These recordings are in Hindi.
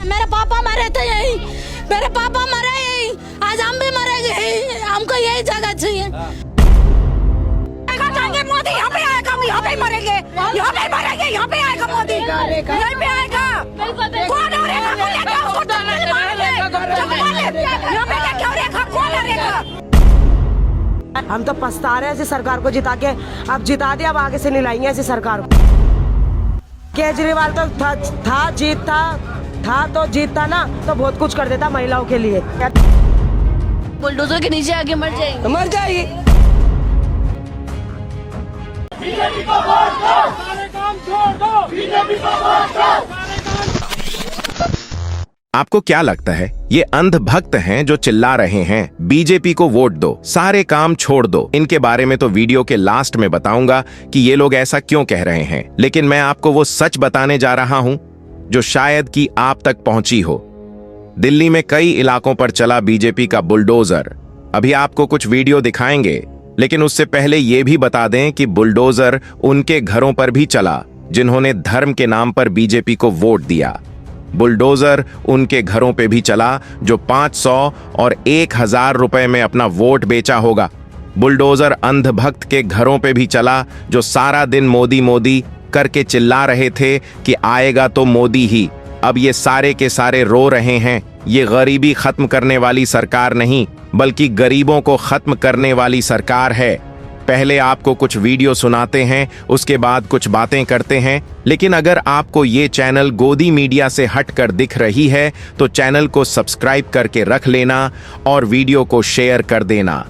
मेरे पापा मरे थे यही, मेरे पापा मरे यही, आज हम भी मरेंगे यही, हमको यही जगह चाहिए। मोदी यहाँ पे आएगा, हम यहाँ पे मरेंगे, यहाँ पे मरेंगे, यहाँ पे आएगा मोदी, यहाँ पे आएगा। कौन औरेगा? हम तो पछता रहे हैं ऐसी सरकार को जिता के, अब जिता दिया, अब आगे से नहीं लाएंगे ऐसी सरकार को। केजरीवाल तो था तो जीतता ना तो बहुत कुछ कर देता महिलाओं के लिए। बुलडोजर के नीचे आके मर जाएंगे, मर जाएगी। बीजेपी को वोट दो, सारे काम छोड़ दो, बीजेपी को वोट दो। आपको क्या लगता है ये अंधभक्त हैं जो चिल्ला रहे हैं बीजेपी को वोट दो, सारे काम छोड़ दो? इनके बारे में तो वीडियो के लास्ट में बताऊंगा कि ये लोग ऐसा क्यों कह रहे हैं, लेकिन मैं आपको वो सच बताने जा रहा हूं जो शायद कि आप तक पहुंची हो। दिल्ली में कई इलाकों पर चला बीजेपी का बुलडोजर। अभी आपको कुछ वीडियो दिखाएंगे, लेकिन उससे पहले ये भी बता दें कि बुलडोजर उनके घरों पर भी चला जिन्होंने धर्म के नाम पर बीजेपी को वोट दिया। बुलडोजर उनके घरों पे भी चला जो 500 और 1000 रुपए में अपना वोट बेचा होगा। बुलडोजर अंधभक्त के घरों पे भी चला जो सारा दिन मोदी मोदी करके चिल्ला रहे थे कि आएगा तो मोदी ही। अब ये सारे के सारे रो रहे हैं। ये गरीबी खत्म करने वाली सरकार नहीं, बल्कि गरीबों को खत्म करने वाली सरकार है। पहले आपको कुछ वीडियो सुनाते हैं, उसके बाद कुछ बातें करते हैं। लेकिन अगर आपको ये चैनल गोदी मीडिया से हटकर दिख रही है तो चैनल को सब्सक्राइब करके रख लेना और वीडियो को शेयर कर देना।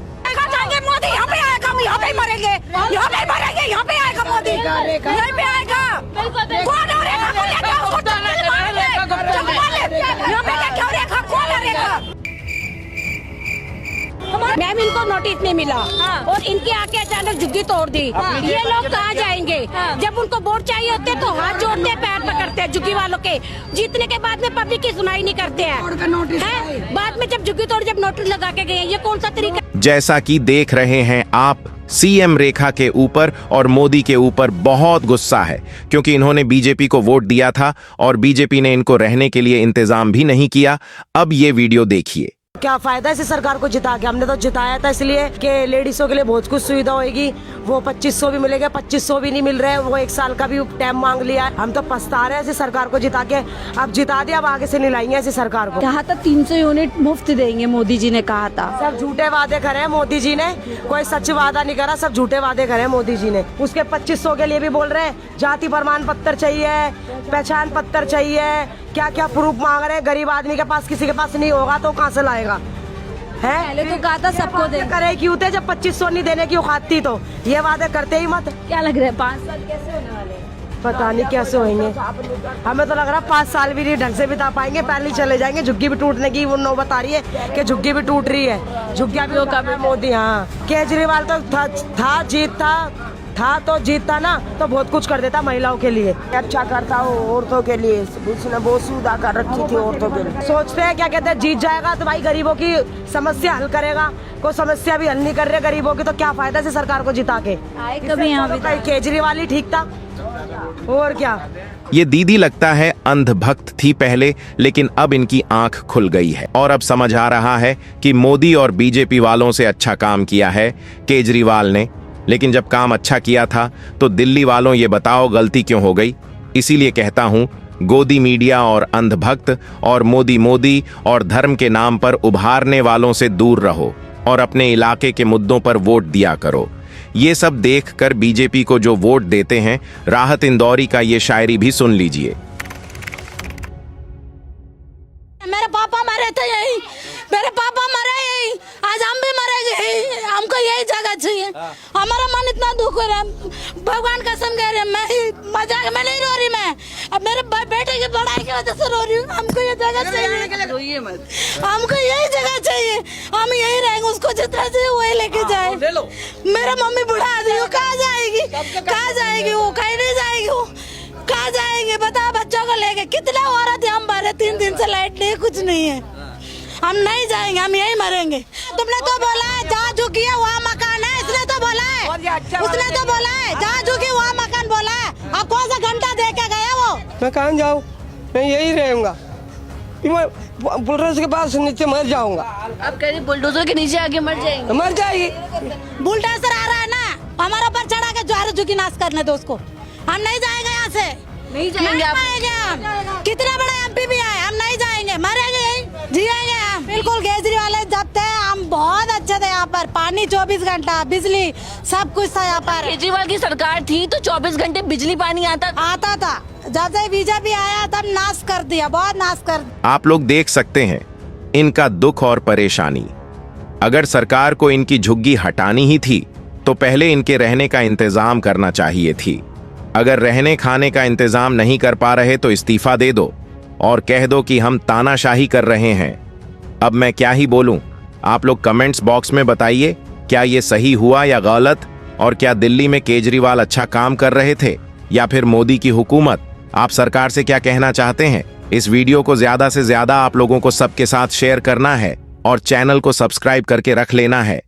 मोदी यहाँ पे आएगा, हम यहाँ पे मरेंगे, यहाँ पे मरेंगे, यहाँ पे आएगा मोदी, यहाँ पे आएगा। कौन औरेगा? यहाँ पे क्या औरेगा? कौन औरेगा? मैम इनको नोटिस नहीं मिला और इनकी आके अचानक झुग्गी तोड़ दी। ये लोग कहाँ जाएंगे? जब उनको वोट चाहिए होते तो हाथ जोड़ते पैर पकड़ते हैं झुग्गी वालों के। जीतने के बाद में पब्लिक की सुनाई नहीं करते हैं। बाद में जब झुग्गी तोड़ जब नोटिस लगा के गए, ये कौन सा तरीका? जैसा कि देख रहे हैं आप, सीएम रेखा के ऊपर और मोदी के ऊपर बहुत गुस्सा है, क्योंकि इन्होंने बीजेपी को वोट दिया था और बीजेपी ने इनको रहने के लिए इंतजाम भी नहीं किया। अब ये वीडियो देखिए। क्या फायदा इस सरकार को जिता के? हमने तो जिताया था इसलिए कि लेडीजों के लिए बहुत कुछ सुविधा होगी। वो 2500 भी मिलेगा, 2500 भी नहीं मिल रहे, वो 1 साल का भी टाइम मांग लिया। हम तो पछता रहे हैं इस सरकार को जिता के, अब जिता दिया, अब आगे से नहीं लाएंगे ऐसी सरकार को। कहा था 300 यूनिट मुफ्त देंगे, मोदी जी ने कहा था। सब झूठे वादे करे हैं मोदी जी ने, कोई सच वादा नहीं करा, सब झूठे वादे करे हैं मोदी जी ने। उसके 2500 के लिए भी बोल रहे हैं जाति प्रमाण पत्र चाहिए, पहचान पत्र चाहिए, क्या क्या प्रूफ मांग रहे हैं। गरीब आदमी के पास, किसी के पास नहीं होगा तो कहाँ से लाएगा? है पहले तो कहा था सबको दे करे क्यों थे जब 2500 नहीं देने की औकात थी, तो ये वादे करते ही मत। क्या लग रहा है 5 साल कैसे होने वाले हैं? पता नहीं कैसे होंगे, हमें तो लग रहा है 5 साल भी नहीं ढंग से बिता पाएंगे, पहले चले जाएंगे। झुग्गी भी टूटने की वो नौबत आ रही है कि झुग्गी भी टूट रही है, झुग्गियां भी उठा रहा है मोदी। हाँ, केजरीवाल तो था तो जीतता ना तो बहुत कुछ कर देता महिलाओं के लिए, अच्छा करता हो औरतों के लिए। उसने बहुत सुविधा कर रखी थी औरतों के लिए। सोचते हैं क्या कहते हैं, जीत जाएगा तो भाई गरीबों की समस्या हल करेगा, कोई समस्या भी हल नहीं कर रहे गरीबों की, तो क्या फायदा से सरकार को जिता के? आए कभी यहाँ भी केजरीवाल ही ठीक था और क्या। ये दीदी लगता है अंधभक्त थी पहले, लेकिन अब इनकी आंख खुल गई है और अब समझ आ रहा है कि मोदी और बीजेपी वालों से अच्छा काम किया है केजरीवाल ने। लेकिन जब काम अच्छा किया था तो दिल्ली वालों ये बताओ गलती क्यों हो गई? इसीलिए कहता हूं, गोदी मीडिया और अंधभक्त और मोदी मोदी और धर्म के नाम पर उभारने वालों से दूर रहो और अपने इलाके के मुद्दों पर वोट दिया करो। ये सब देखकर बीजेपी को जो वोट देते हैं, राहत इंदौरी का ये शायरी भी सुन लीजिए। मेरे पापा मरे थे यही, मेरे पापा मरे यही, आज हम भी मरेंगे यही, हमको यही जगह चाहिए। हमारा मन इतना दुख हो रहा है, भगवान कसम कह रहे हैं, मैं मजाक में नहीं रो रही, मैं अब मेरे बेटे की पढ़ाई की वजह से रो रही हूँ। हमको ये जगह चाहिए, रोइए मत, हमको यही जगह चाहिए, हम यही रहेंगे। उसको जितना चाहिए वही लेके जाए। मेरा मम्मी बुढ़ा आदमी, वो कहाँ जाएगी? कहाँ जाएगी? वो कहीं नहीं जाएगी, वो कहाँ जाएंगे? बता, बच्चों को लेके कितने औरत है, हम भरे 3 दिन से लाइट नहीं, कुछ नहीं है, हम नहीं जाएंगे, हम यही मरेंगे। तुमने तो बोला है जहाँ झुकी है वहाँ मकान है, इसने तो बोला है, उसने तो बोला है जहाँ झुकी वहाँ मकान बोला है। अब कौन सा घंटा दे के गया वो? मैं कहाँ जाऊँ, मैं यही रहूँगा, कि मैं बुलडोजर के पास नीचे मर जाऊंगा। आप कह रहे बुलडोजर के नीचे आके मर जाएंगे? मर जाएगी। बुलडोजर आ रहा है ना, हमारा ऊपर चढ़ा के ज्वार झुकी नाश करने दो उसको। हम नहीं जाएंगे यहाँ से, नहीं जाएंगे आप? आएंगे हम। कितना बड़ा एमपी भी आए, हम नहीं जाएंगे, मरेंगे यहीं, जिएंगे हम। बिल्कुल केजरीवाल जब थे हम बहुत अच्छे थे, यहाँ पर पानी 24 घंटा, बिजली सब कुछ था यहाँ पर। केजरीवाल की सरकार थी तो 24 घंटे बिजली पानी आता था। जब से बीजेपी आया तब नाश कर दिया, बहुत नाश कर दिया। आप लोग देख सकते हैं इनका दुख और परेशानी। अगर सरकार को इनकी झुग्गी हटानी ही थी तो पहले इनके रहने का इंतजाम करना चाहिए थी। अगर रहने खाने का इंतजाम नहीं कर पा रहे तो इस्तीफा दे दो और कह दो कि हम तानाशाही कर रहे हैं। अब मैं क्या ही बोलूं, आप लोग कमेंट्स बॉक्स में बताइए क्या ये सही हुआ या गलत, और क्या दिल्ली में केजरीवाल अच्छा काम कर रहे थे या फिर मोदी की हुकूमत। आप सरकार से क्या कहना चाहते हैं? इस वीडियो को ज्यादा से ज्यादा आप लोगों को सबके साथ शेयर करना है और चैनल को सब्सक्राइब करके रख लेना है।